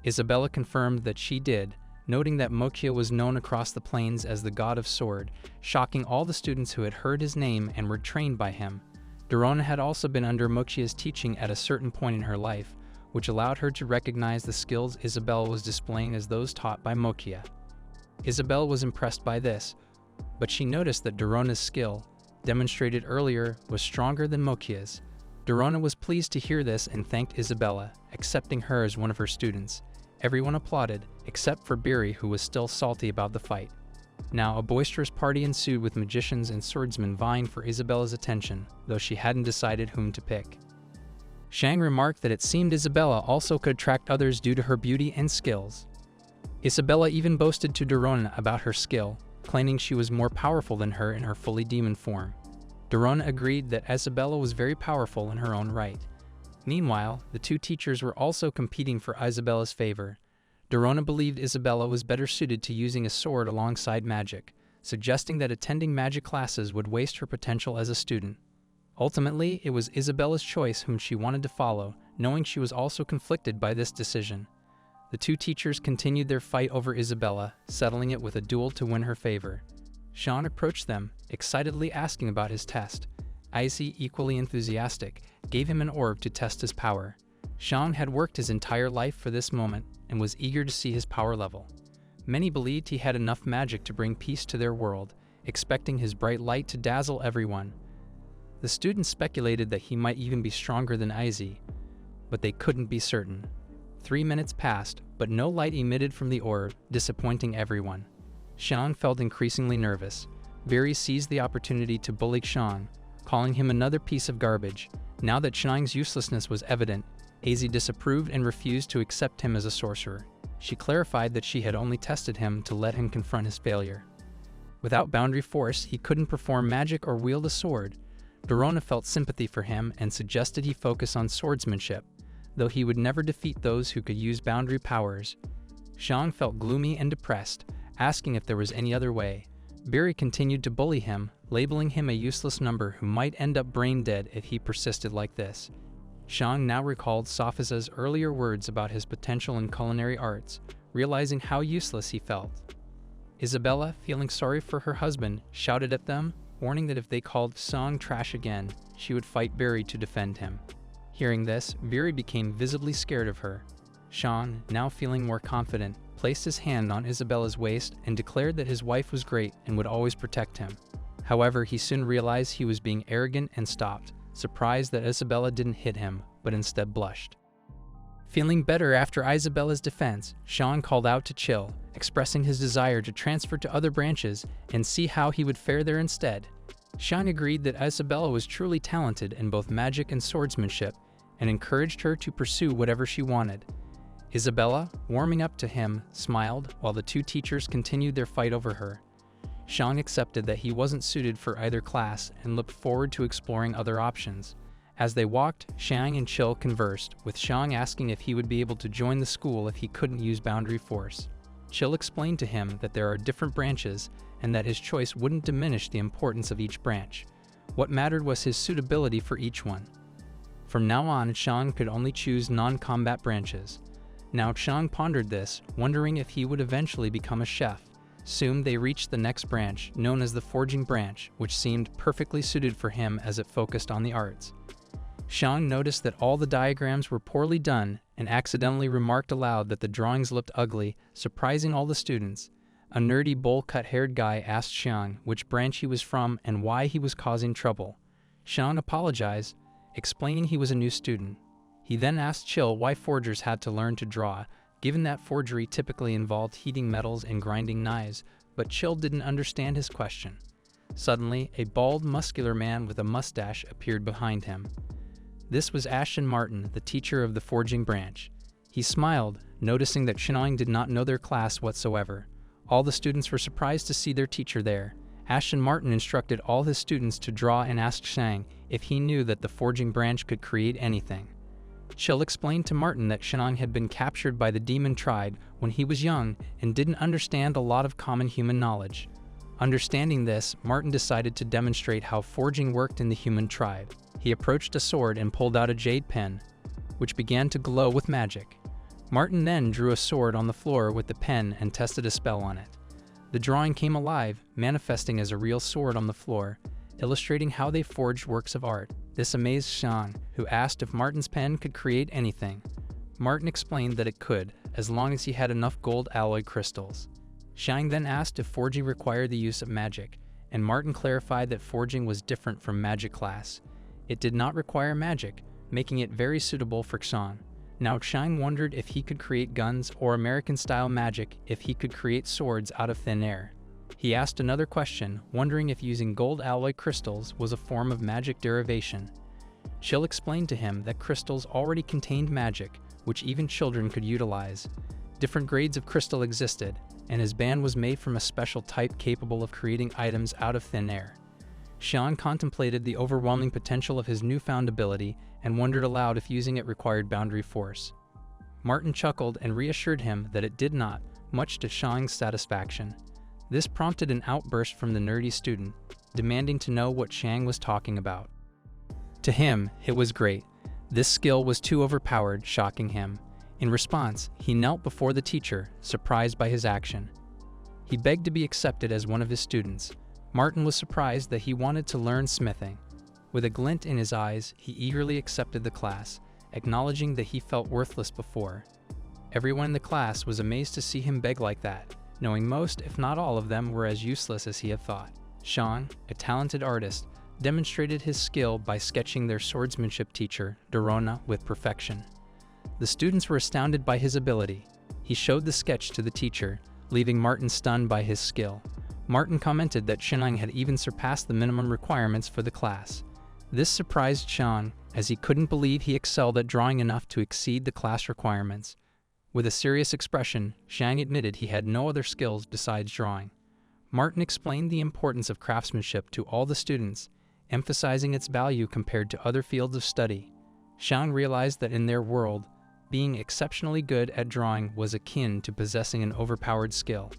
Isabella confirmed that she did, noting that Mokia was known across the plains as the god of sword, shocking all the students who had heard his name and were trained by him. Dorona had also been under Mokia's teaching at a certain point in her life, which allowed her to recognize the skills Isabella was displaying as those taught by Mokia. Isabella was impressed by this, but she noticed that Dorona's skill, demonstrated earlier, was stronger than Mokia's. Dorona was pleased to hear this and thanked Isabella, accepting her as one of her students. Everyone applauded, except for Biri, who was still salty about the fight. Now, a boisterous party ensued with magicians and swordsmen vying for Isabella's attention, though she hadn't decided whom to pick. Xiang remarked that it seemed Isabella also could attract others due to her beauty and skills. Isabella even boasted to Dorona about her skill, claiming she was more powerful than her in her fully demon form. Dorona agreed that Isabella was very powerful in her own right. Meanwhile, the two teachers were also competing for Isabella's favor. Dorona believed Isabella was better suited to using a sword alongside magic, suggesting that attending magic classes would waste her potential as a student. Ultimately, it was Isabella's choice whom she wanted to follow, knowing she was also conflicted by this decision. The two teachers continued their fight over Isabella, settling it with a duel to win her favor. Xiang approached them, excitedly asking about his test. Izzy, equally enthusiastic, gave him an orb to test his power. Xiang had worked his entire life for this moment and was eager to see his power level. Many believed he had enough magic to bring peace to their world, expecting his bright light to dazzle everyone. The students speculated that he might even be stronger than Izzy, but they couldn't be certain. 3 minutes passed, but no light emitted from the orb, disappointing everyone. Xiang felt increasingly nervous. Biri seized the opportunity to bully Xiang, calling him another piece of garbage. Now that Xiang's uselessness was evident, Az disapproved and refused to accept him as a sorcerer. She clarified that she had only tested him to let him confront his failure. Without boundary force, he couldn't perform magic or wield a sword. Dorona felt sympathy for him and suggested he focus on swordsmanship, though he would never defeat those who could use boundary powers. Xiang felt gloomy and depressed, asking if there was any other way. Biri continued to bully him, labeling him a useless number who might end up brain dead if he persisted like this. Xiang now recalled Sophisa's earlier words about his potential in culinary arts, realizing how useless he felt. Isabella, feeling sorry for her husband, shouted at them, warning that if they called Xiang trash again, she would fight Biri to defend him. Hearing this, Biri became visibly scared of her. Xiang, now feeling more confident, placed his hand on Isabella's waist and declared that his wife was great and would always protect him. However, he soon realized he was being arrogant and stopped, surprised that Isabella didn't hit him, but instead blushed. Feeling better after Isabella's defense, Xiang called out to Chill, expressing his desire to transfer to other branches and see how he would fare there instead. Xiang agreed that Isabella was truly talented in both magic and swordsmanship, and encouraged her to pursue whatever she wanted. Isabella, warming up to him, smiled while the two teachers continued their fight over her. Xiang accepted that he wasn't suited for either class and looked forward to exploring other options. As they walked, Xiang and Chill conversed, with Xiang asking if he would be able to join the school if he couldn't use boundary force. Chill explained to him that there are different branches and that his choice wouldn't diminish the importance of each branch. What mattered was his suitability for each one. From now on, Xiang could only choose non-combat branches. Now Xiang pondered this, wondering if he would eventually become a chef. Soon they reached the next branch, known as the forging branch, which seemed perfectly suited for him as it focused on the arts. Xiang noticed that all the diagrams were poorly done and accidentally remarked aloud that the drawings looked ugly, surprising all the students. A nerdy bowl-cut-haired guy asked Xiang which branch he was from and why he was causing trouble. Xiang apologized, explaining he was a new student. He then asked Chill why forgers had to learn to draw, given that forgery typically involved heating metals and grinding knives, but Chill didn't understand his question. Suddenly, a bald, muscular man with a mustache appeared behind him. This was Ashton Martin, the teacher of the forging branch. He smiled, noticing that Xiang did not know their class whatsoever. All the students were surprised to see their teacher there. Ashton Martin instructed all his students to draw and asked Xiang if he knew that the forging branch could create anything. Chill explained to Martin that Xiang had been captured by the demon tribe when he was young and didn't understand a lot of common human knowledge. Understanding this, Martin decided to demonstrate how forging worked in the human tribe. He approached a sword and pulled out a jade pen, which began to glow with magic. Martin then drew a sword on the floor with the pen and tested a spell on it. The drawing came alive, manifesting as a real sword on the floor, illustrating how they forged works of art. This amazed Xiang, who asked if Martin's pen could create anything. Martin explained that it could, as long as he had enough gold alloy crystals. Xiang then asked if forging required the use of magic, and Martin clarified that forging was different from magic class. It did not require magic, making it very suitable for Xiang. Now Xiang wondered if he could create guns or American-style magic if he could create swords out of thin air. He asked another question, wondering if using gold alloy crystals was a form of magic derivation. Chill explained to him that crystals already contained magic, which even children could utilize. Different grades of crystal existed, and his band was made from a special type capable of creating items out of thin air. Xiang contemplated the overwhelming potential of his newfound ability and wondered aloud if using it required boundary force. Martin chuckled and reassured him that it did not, much to Xiang's satisfaction. This prompted an outburst from the nerdy student, demanding to know what Xiang was talking about. To him, it was great. This skill was too overpowered, shocking him. In response, he knelt before the teacher, surprised by his action. He begged to be accepted as one of his students. Martin was surprised that he wanted to learn smithing. With a glint in his eyes, he eagerly accepted the class, acknowledging that he felt worthless before. Everyone in the class was amazed to see him beg like that, knowing most, if not all of them, were as useless as he had thought. Xiang, a talented artist, demonstrated his skill by sketching their swordsmanship teacher, Dorona, with perfection. The students were astounded by his ability. He showed the sketch to the teacher, leaving Martin stunned by his skill. Martin commented that Xiang had even surpassed the minimum requirements for the class. This surprised Xiang, as he couldn't believe he excelled at drawing enough to exceed the class requirements. With a serious expression, Xiang admitted he had no other skills besides drawing. Martin explained the importance of craftsmanship to all the students, emphasizing its value compared to other fields of study. Xiang realized that in their world, being exceptionally good at drawing was akin to possessing an overpowered skill.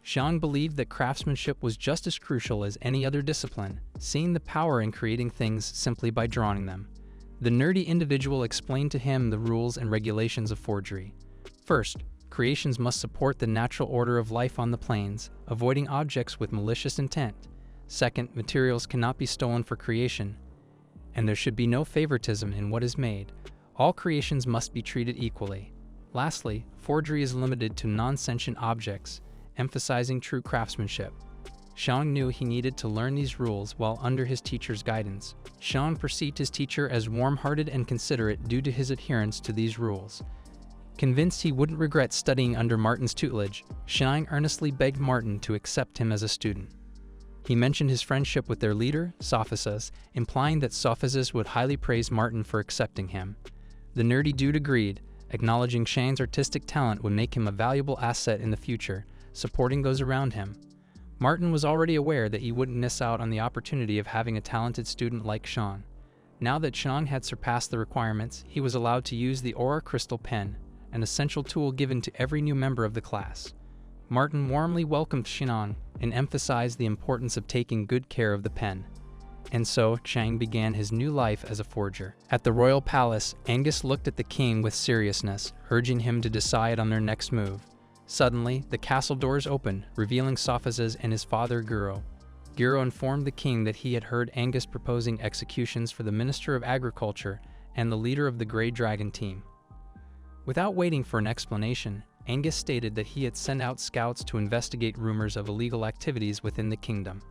Xiang believed that craftsmanship was just as crucial as any other discipline, seeing the power in creating things simply by drawing them. The nerdy individual explained to him the rules and regulations of forgery. First, creations must support the natural order of life on the planes, avoiding objects with malicious intent. Second, materials cannot be stolen for creation, and there should be no favoritism in what is made. All creations must be treated equally. Lastly, forgery is limited to non-sentient objects, emphasizing true craftsmanship. Xiang knew he needed to learn these rules while under his teacher's guidance. Xiang perceived his teacher as warm-hearted and considerate due to his adherence to these rules. Convinced he wouldn't regret studying under Martin's tutelage, Xiang earnestly begged Martin to accept him as a student. He mentioned his friendship with their leader, Sophisis, implying that Sophisis would highly praise Martin for accepting him. The nerdy dude agreed, acknowledging Xiang's artistic talent would make him a valuable asset in the future, supporting those around him. Martin was already aware that he wouldn't miss out on the opportunity of having a talented student like Xiang. Now that Xiang had surpassed the requirements, he was allowed to use the Aura Crystal Pen, an essential tool given to every new member of the class. Martin warmly welcomed Xiang and emphasized the importance of taking good care of the pen. And so, Xiang began his new life as a forger. At the royal palace, Angus looked at the king with seriousness, urging him to decide on their next move. Suddenly, the castle doors opened, revealing Sophisis and his father Guro. Guro informed the king that he had heard Angus proposing executions for the Minister of Agriculture and the leader of the Grey Dragon team. Without waiting for an explanation, Angus stated that he had sent out scouts to investigate rumors of illegal activities within the kingdom.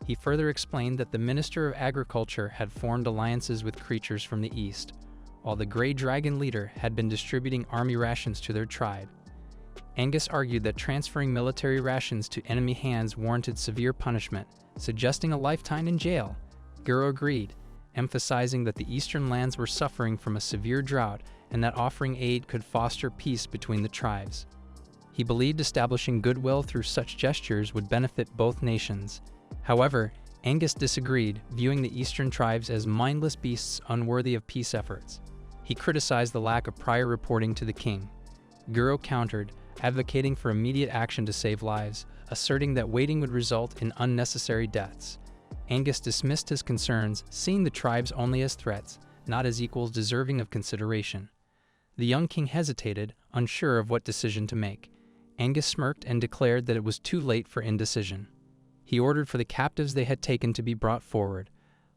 He further explained that the Minister of Agriculture had formed alliances with creatures from the east, while the Grey Dragon leader had been distributing army rations to their tribe. Angus argued that transferring military rations to enemy hands warranted severe punishment, suggesting a lifetime in jail. Guro agreed, emphasizing that the eastern lands were suffering from a severe drought and that offering aid could foster peace between the tribes. He believed establishing goodwill through such gestures would benefit both nations. However, Angus disagreed, viewing the eastern tribes as mindless beasts unworthy of peace efforts. He criticized the lack of prior reporting to the king. Guro countered, advocating for immediate action to save lives, asserting that waiting would result in unnecessary deaths. Angus dismissed his concerns, seeing the tribes only as threats, not as equals deserving of consideration. The young king hesitated, unsure of what decision to make. Angus smirked and declared that it was too late for indecision. He ordered for the captives they had taken to be brought forward.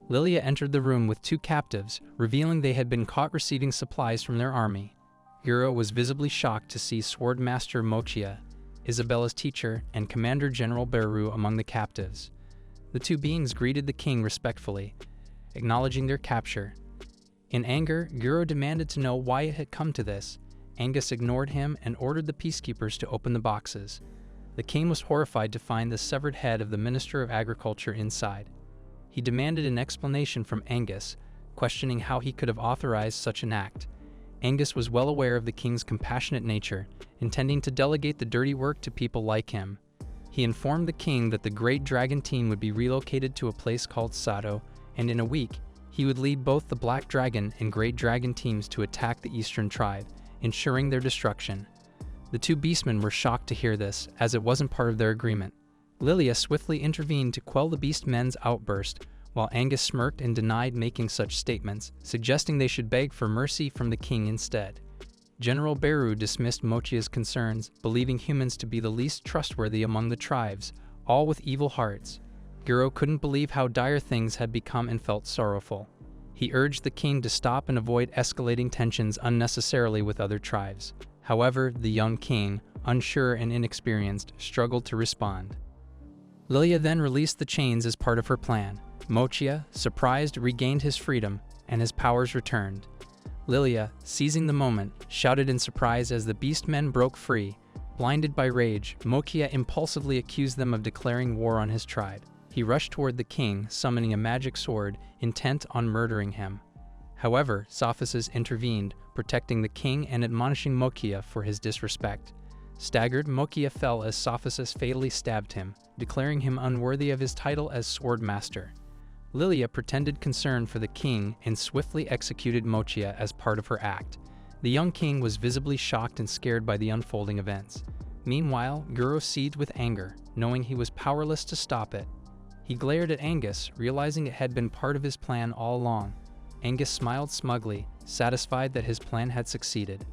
Lilia entered the room with 2 captives, revealing they had been caught receiving supplies from their army. Guro was visibly shocked to see Swordmaster Mochia, Isabella's teacher, and Commander General Beru among the captives. The 2 beings greeted the king respectfully, acknowledging their capture. In anger, Guro demanded to know why it had come to this. Angus ignored him and ordered the peacekeepers to open the boxes. The king was horrified to find the severed head of the Minister of Agriculture inside. He demanded an explanation from Angus, questioning how he could have authorized such an act. Angus was well aware of the king's compassionate nature, intending to delegate the dirty work to people like him. He informed the king that the Great Dragon team would be relocated to a place called Sado, and in a week, he would lead both the Black Dragon and Great Dragon teams to attack the eastern tribe, ensuring their destruction. The 2 beastmen were shocked to hear this, as it wasn't part of their agreement. Lilia swiftly intervened to quell the beastmen's outburst, while Angus smirked and denied making such statements, suggesting they should beg for mercy from the king instead. General Beru dismissed Mochia's concerns, believing humans to be the least trustworthy among the tribes, all with evil hearts. Guro couldn't believe how dire things had become and felt sorrowful. He urged the king to stop and avoid escalating tensions unnecessarily with other tribes. However, the young king, unsure and inexperienced, struggled to respond. Lilia then released the chains as part of her plan. Mochia, surprised, regained his freedom, and his powers returned. Lilia, seizing the moment, shouted in surprise as the beastmen broke free. Blinded by rage, Mochia impulsively accused them of declaring war on his tribe. He rushed toward the king, summoning a magic sword, intent on murdering him. However, Sophisis intervened, protecting the king and admonishing Mochia for his disrespect. Staggered, Mochia fell as Sophisis fatally stabbed him, declaring him unworthy of his title as Swordmaster. Lilia pretended concern for the king and swiftly executed Mochia as part of her act. The young king was visibly shocked and scared by the unfolding events. Meanwhile, Guro seethed with anger, knowing he was powerless to stop it. He glared at Angus, realizing it had been part of his plan all along. Angus smiled smugly, satisfied that his plan had succeeded.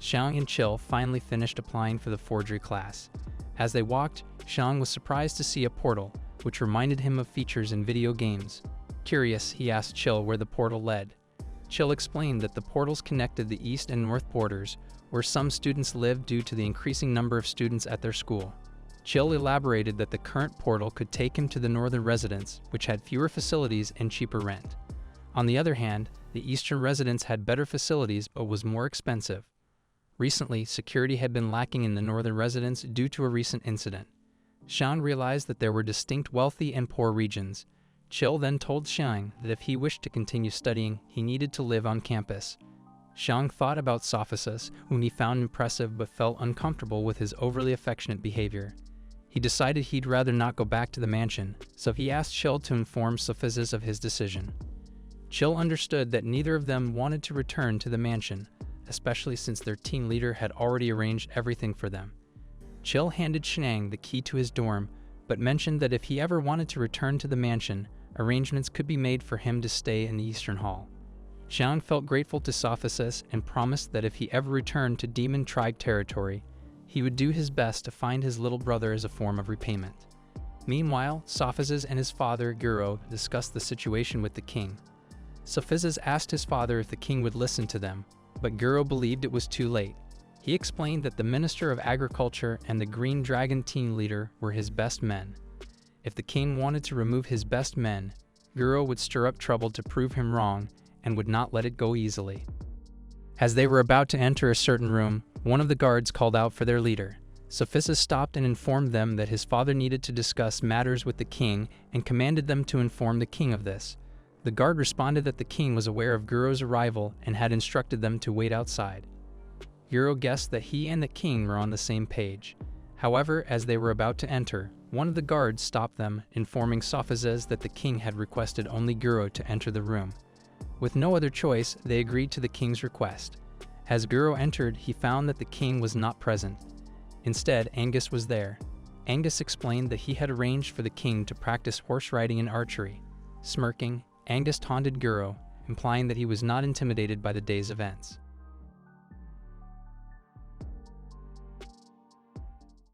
Xiang and Chill finally finished applying for the forgery class. As they walked, Xiang was surprised to see a portal, which reminded him of features in video games. Curious, he asked Chill where the portal led. Chill explained that the portals connected the east and north borders, where some students lived due to the increasing number of students at their school. Chill elaborated that the current portal could take him to the northern residence, which had fewer facilities and cheaper rent. On the other hand, the eastern residence had better facilities but was more expensive. Recently, security had been lacking in the northern residence due to a recent incident. Xiang realized that there were distinct wealthy and poor regions. Chill then told Xiang that if he wished to continue studying, he needed to live on campus. Xiang thought about Sophisis, whom he found impressive but felt uncomfortable with his overly affectionate behavior. He decided he'd rather not go back to the mansion, so he asked Chill to inform Sophisis of his decision. Chill understood that neither of them wanted to return to the mansion, especially since their team leader had already arranged everything for them. Chill handed Xiang the key to his dorm, but mentioned that if he ever wanted to return to the mansion, arrangements could be made for him to stay in the Eastern Hall. Xiang felt grateful to Sophisis and promised that if he ever returned to Demon Tribe territory, he would do his best to find his little brother as a form of repayment. Meanwhile, Sophisis and his father, Guro, discussed the situation with the king. Sophisis asked his father if the king would listen to them, but Guro believed it was too late. He explained that the Minister of Agriculture and the Green Dragon team leader were his best men. If the king wanted to remove his best men, Guro would stir up trouble to prove him wrong and would not let it go easily. As they were about to enter a certain room, one of the guards called out for their leader. Sophisa stopped and informed them that his father needed to discuss matters with the king and commanded them to inform the king of this. The guard responded that the king was aware of Guro's arrival and had instructed them to wait outside. Guro guessed that he and the king were on the same page. However, as they were about to enter, one of the guards stopped them, informing Sophisa that the king had requested only Guro to enter the room. With no other choice, they agreed to the king's request. As Guro entered, he found that the king was not present. Instead, Angus was there. Angus explained that he had arranged for the king to practice horse riding and archery. Smirking, Angus taunted Guro, implying that he was not intimidated by the day's events.